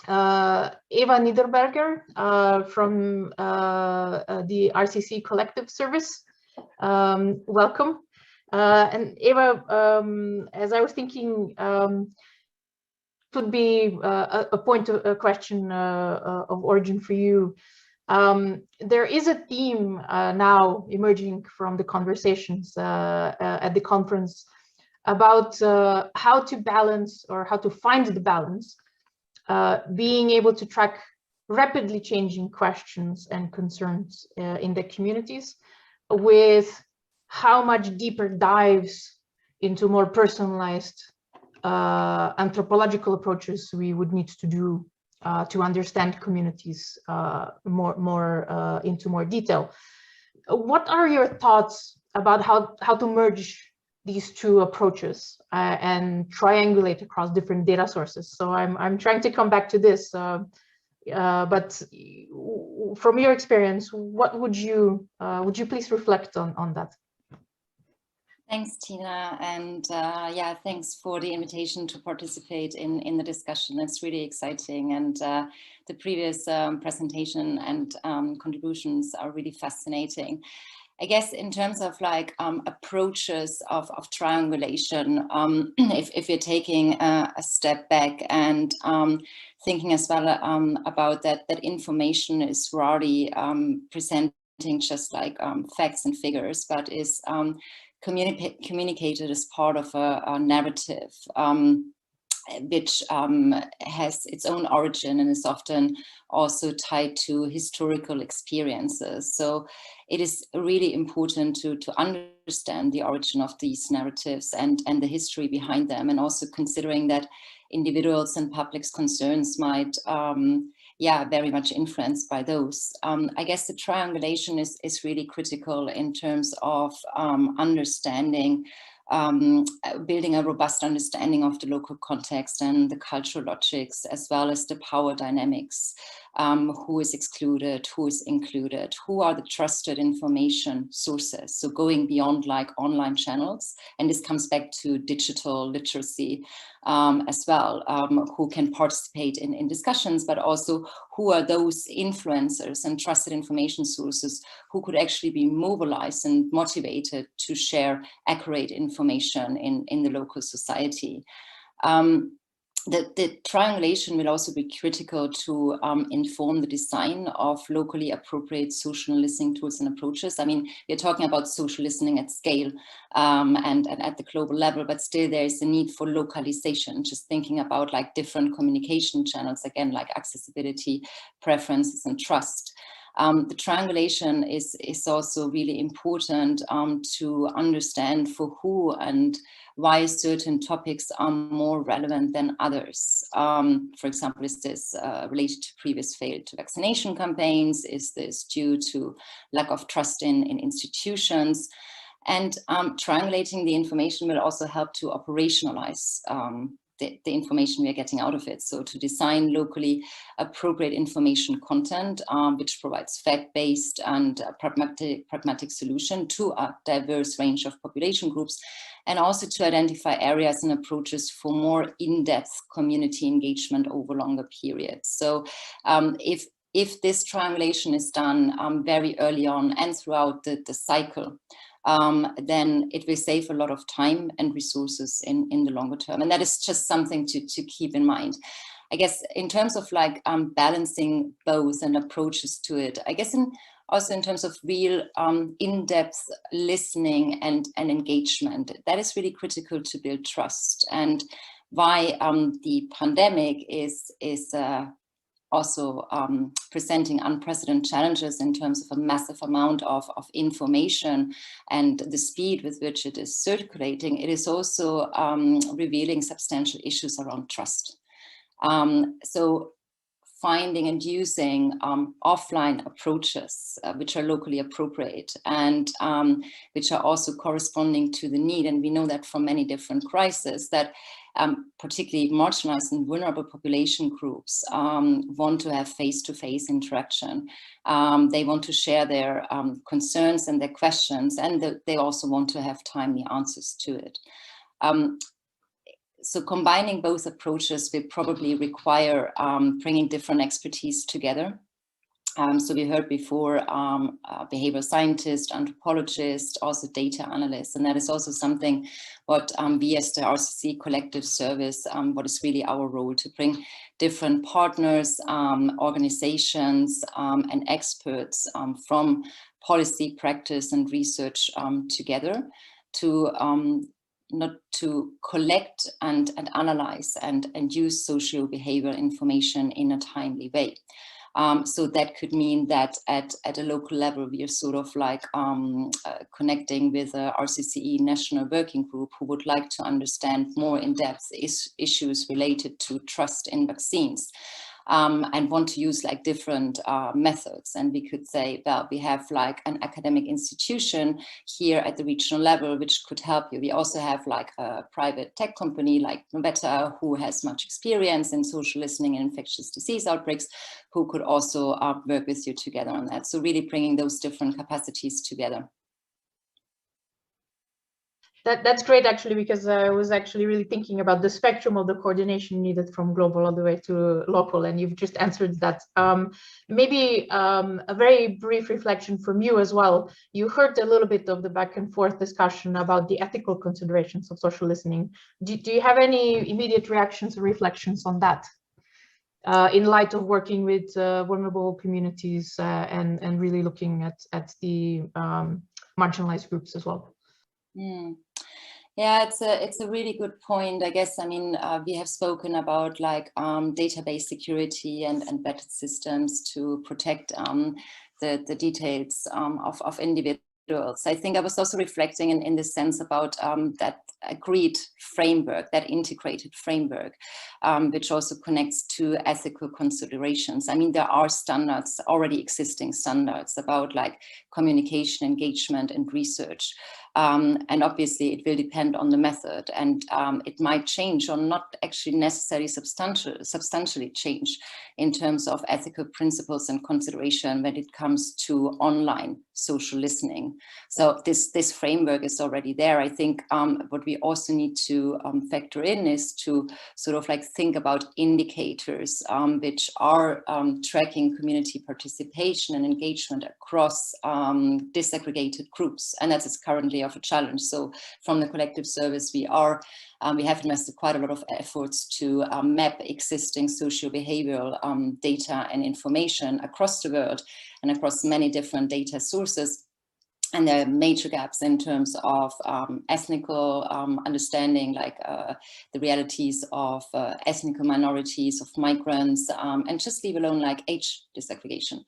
Eva Niederberger from the RCC Collective Service. Welcome. And Eva, as I was thinking, would be a point of a question of origin for you. There is a theme now emerging from the conversations at the conference about how to balance, or how to find the balance, being able to track rapidly changing questions and concerns in the communities, with how much deeper dives into more personalized anthropological approaches we would need to do to understand communities into more detail. What are your thoughts about how to merge these two approaches and triangulate across different data sources? So I'm trying to come back to this, but from your experience, what would you please reflect on that? Thanks, Tina, and yeah, thanks for the invitation to participate in the discussion. It's really exciting, and the previous presentation and contributions are really fascinating. I guess in terms of like approaches of triangulation, if you're taking a step back and thinking as well about that information is rarely presenting just like facts and figures, but is communicated as part of a narrative, which has its own origin and is often also tied to historical experiences. So it is really important to understand the origin of these narratives and the history behind them, and also considering that individuals and public's concerns might very much influenced by those. I guess the triangulation is really critical in terms of understanding, building a robust understanding of the local context and the cultural logics, as well as the power dynamics. Who is excluded, who is included, who are the trusted information sources. So going beyond like online channels, and this comes back to digital literacy as well, who can participate in discussions, but also who are those influencers and trusted information sources who could actually be mobilized and motivated to share accurate information in the local society. The triangulation will also be critical to inform the design of locally appropriate social listening tools and approaches. I mean, we're talking about social listening at scale and at the global level, but still there is a need for localization, just thinking about like different communication channels, again, like accessibility, preferences, and trust. The triangulation is also really important to understand for who and why certain topics are more relevant than others. For example, is this related to previous failed vaccination campaigns? Is this due to lack of trust in institutions? And triangulating the information will also help to operationalize the information we are getting out of it. So to design locally appropriate information content, which provides fact-based and pragmatic solution to a diverse range of population groups, and also to identify areas and approaches for more in-depth community engagement over longer periods. So if this triangulation is done very early on and throughout the cycle, then it will save a lot of time and resources in the longer term. And that is just something to keep in mind. I guess in terms of like balancing both and approaches to it, I guess also in terms of real in-depth listening and engagement, that is really critical to build trust. And why the pandemic is also presenting unprecedented challenges in terms of a massive amount of information and the speed with which it is circulating. It is also revealing substantial issues around trust. So finding and using offline approaches which are locally appropriate and which are also corresponding to the need. And we know that from many different crises that particularly marginalized and vulnerable population groups want to have face-to-face interaction. They want to share their concerns and their questions, and they also want to have timely answers to it. so combining both approaches will probably require bringing different expertise together. So we heard before behavioral scientists, anthropologists, also data analysts, and that is also something what we as the RCC collective service, what is really our role to bring different partners, organizations, and experts from policy, practice, and research together to not to collect and analyze and use socio-behavioral information in a timely way. So that could mean that at a local level, we are sort of like connecting with a RCCE national working group who would like to understand more in depth issues related to trust in vaccines. And want to use like different methods. And we could say, well, we have like an academic institution here at the regional level, which could help you. We also have like a private tech company like Novetta, who has much experience in social listening and infectious disease outbreaks, who could also work with you together on that. So really bringing those different capacities together. That's great, actually, because I was actually really thinking about the spectrum of the coordination needed from global all the way to local, and you've just answered that. Maybe a very brief reflection from you as well. You heard a little bit of the back and forth discussion about the ethical considerations of social listening. Do you have any immediate reactions or reflections on that? In light of working with vulnerable communities and really looking at the marginalized groups as well. Yeah, it's a really good point. I guess, I mean, we have spoken about like database security and vetted systems to protect the details of individuals. I think I was also reflecting in this sense about that agreed framework, that integrated framework, which also connects to ethical considerations. I mean, there are standards, already existing standards about like communication, engagement, and research. And obviously it will depend on the method, and it might change or not actually necessarily substantially change in terms of ethical principles and consideration when it comes to online social listening. So this framework is already there. I think what we also need to factor in is to sort of like think about indicators which are tracking community participation and engagement across disaggregated groups, and that is currently of a challenge. So from the collective service, we have invested quite a lot of efforts to map existing socio-behavioral data and information across the world and across many different data sources. And there are major gaps in terms of ethnical understanding, like the realities of ethnic minorities, of migrants, and just leave alone like age disaggregation.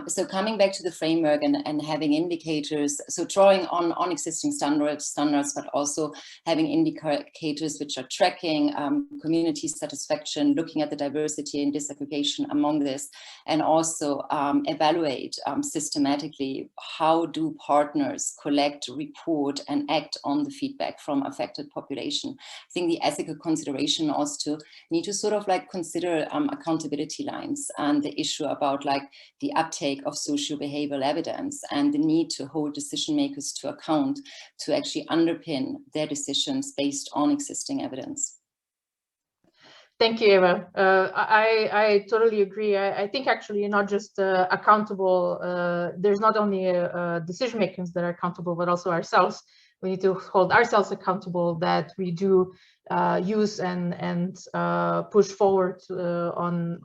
So coming back to the framework and having indicators, so drawing on existing standards, but also having indicators which are tracking community satisfaction, looking at the diversity and disaggregation among this, and also evaluate systematically how do partners collect, report, and act on the feedback from affected population. I think the ethical consideration also need to sort of like consider accountability lines and the issue about like the uptake of socio-behavioral evidence and the need to hold decision makers to account to actually underpin their decisions based on existing evidence. Thank you, Eva. I totally agree. I think actually you're not just accountable. There's not only decision makers that are accountable, but also ourselves. We need to hold ourselves accountable that we do use and push forward on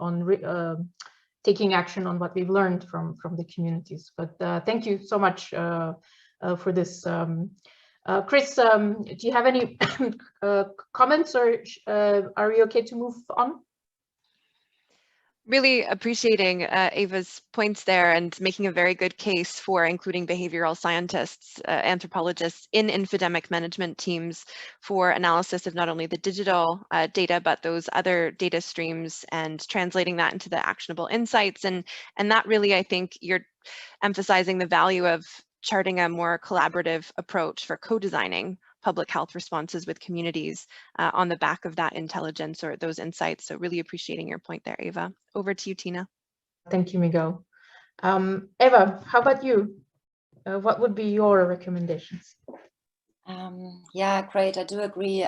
taking action on what we've learned from the communities. But thank you so much for this. Chris, do you have any comments, or are we okay to move on? Really appreciating Eva's points there and making a very good case for including behavioral scientists, anthropologists in infodemic management teams for analysis of not only the digital data, but those other data streams and translating that into the actionable insights. And that really, I think you're emphasizing the value of charting a more collaborative approach for co-designing public health responses with communities on the back of that intelligence or those insights. So really appreciating your point there, Eva. Over to you, Tina. Thank you, Miguel. Eva, how about you? What would be your recommendations? Yeah, great. I do agree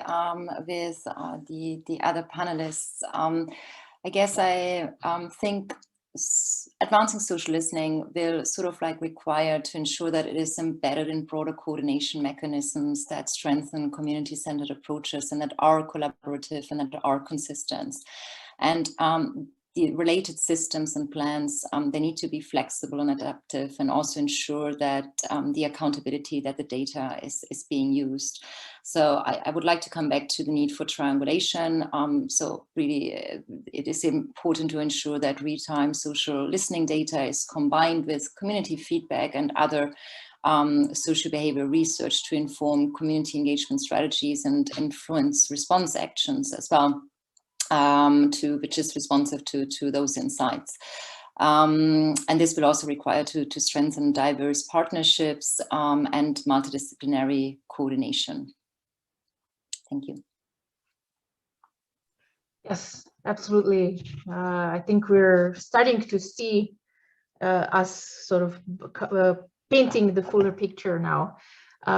with the other panelists. I guess I think advancing social listening will sort of like require to ensure that it is embedded in broader coordination mechanisms that strengthen community-centered approaches and that are collaborative and that are consistent. And the related systems and plans, they need to be flexible and adaptive and also ensure that the accountability that the data is being used. So I would like to come back to the need for triangulation. So really, it is important to ensure that real-time social listening data is combined with community feedback and other social behavior research to inform community engagement strategies and influence response actions as well. Which is responsive to those insights. And this will also require to strengthen diverse partnerships and multidisciplinary coordination. Thank you. Yes, absolutely. I think we're starting to see us sort of painting the fuller picture now.